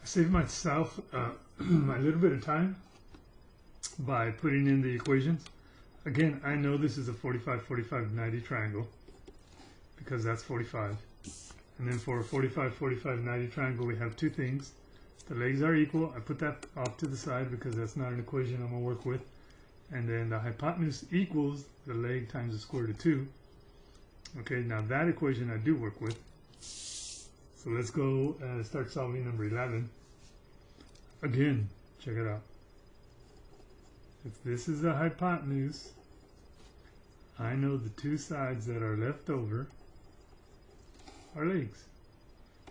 save myself a little bit of time by putting in the equations. Again, I know this is a 45, 45, 90 triangle because that's 45. And then for a 45, 45, 90 triangle, we have two things. The legs are equal. I put that off to the side because that's not an equation I'm going to work with. And then the hypotenuse equals the leg times the square root of 2. Okay, now that equation I do work with. So let's go start solving number 11. Again, check it out. If this is the hypotenuse, I know the two sides that are left over are legs.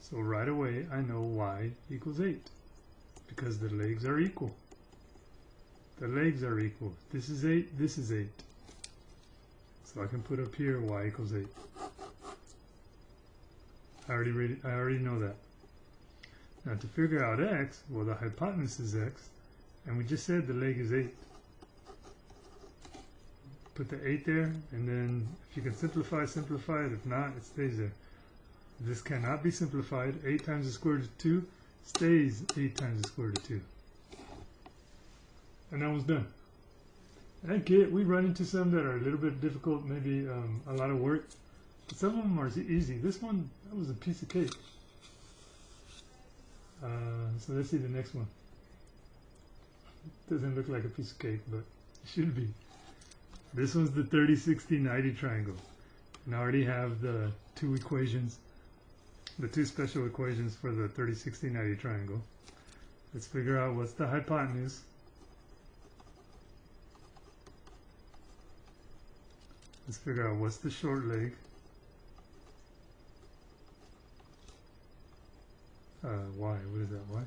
So right away I know y equals 8 because the legs are equal. The legs are equal. This is 8, this is 8. So I can put up here y equals 8. I already know that. Now to figure out x, well, the hypotenuse is x, and we just said the leg is 8. Put the 8 there, and then if you can simplify, simplify it. If not, it stays there. This cannot be simplified. 8 times the square root of 2 stays 8 times the square root of 2. And that one's done. And I get, we run into some that are a little bit difficult, maybe a lot of work. But some of them are easy. This one, that was a piece of cake. So let's see the next one. Doesn't look like a piece of cake, but it should be. This one's the 30, 60, 90 triangle. And I already have the two equations, the two special equations for the 30, 60, 90 triangle. Let's figure out what's the hypotenuse. Let's figure out what's the short leg. Y, what is that, Y?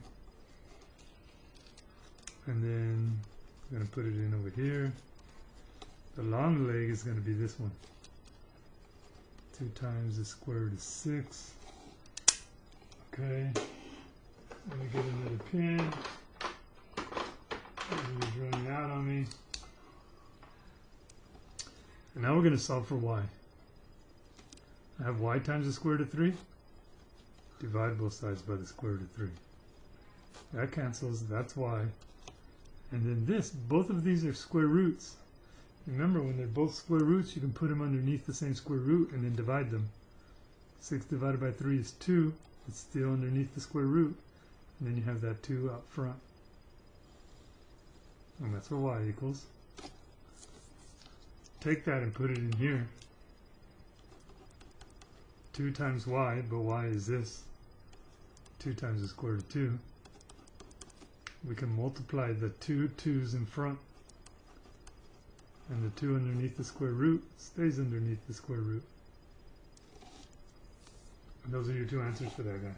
And then I'm going to put it in over here. The long leg is going to be this one. 2 times the square root of 6. Okay. Let me get another pen. It's running out on me. And now we're going to solve for y. I have y times the square root of 3. Divide both sides by the square root of 3. That cancels. That's y. And then this, both of these are square roots. Remember, when they're both square roots, you can put them underneath the same square root and then divide them. 6 divided by 3 is 2. It's still underneath the square root. And then you have that 2 out front. And that's what y equals. Take that and put it in here. 2 times y, but y is this. 2 times the square root of 2. We can multiply the two 2's in front. And the 2 underneath the square root stays underneath the square root. And those are your two answers for that guy.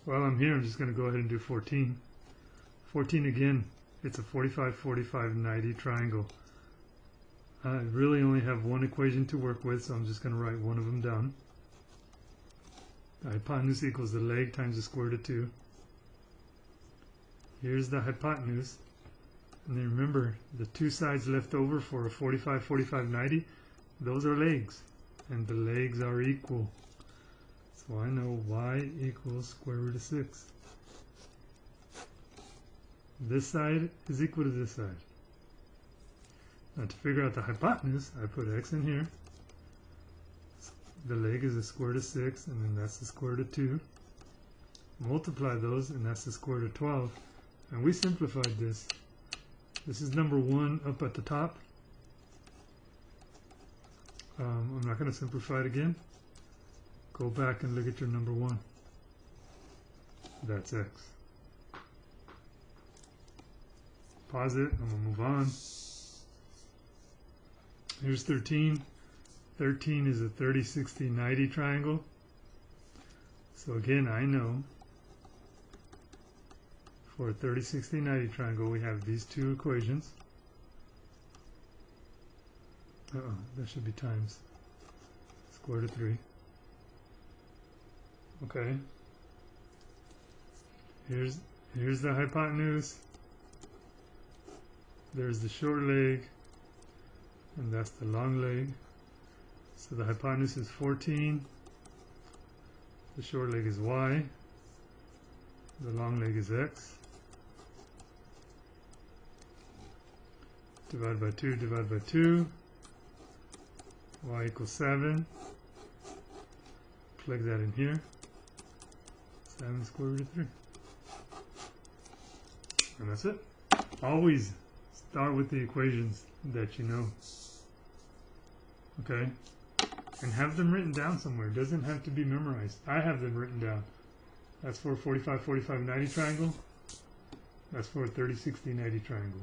While I'm here, I'm just going to go ahead and do 14. 14 again, it's a 45, 45, 90 triangle. I really only have one equation to work with, so I'm just going to write one of them down. The hypotenuse equals the leg times the square root of 2. Here's the hypotenuse. And then remember, the two sides left over for a 45, 45, 90, those are legs. And the legs are equal. So I know y equals square root of 6. This side is equal to this side. Now to figure out the hypotenuse, I put x in here. The leg is the square root of 6, and then that's the square root of 2. Multiply those, and that's the square root of 12. And we simplified this. This is number 1 up at the top. I'm not going to simplify it again. Go back and look at your number 1. That's x. Pause it. I'm going to move on. Here's 13. 13 is a 30, 60, 90 triangle. So again, I know for a 30, 60, 90 triangle, we have these two equations. That should be times square root of 3. Okay. Here's the hypotenuse. There's the short leg, and that's the long leg. So the hypotenuse is 14. The short leg is y. The long leg is x. Divide by 2, divide by 2. Y equals 7. Plug that in here. 7 square root of 3. And that's it. Always start with the equations that you know. Okay? And have them written down somewhere. It doesn't have to be memorized. I have them written down. That's for a 45, 45, 90 triangle. That's for a 30, 60, 90 triangle.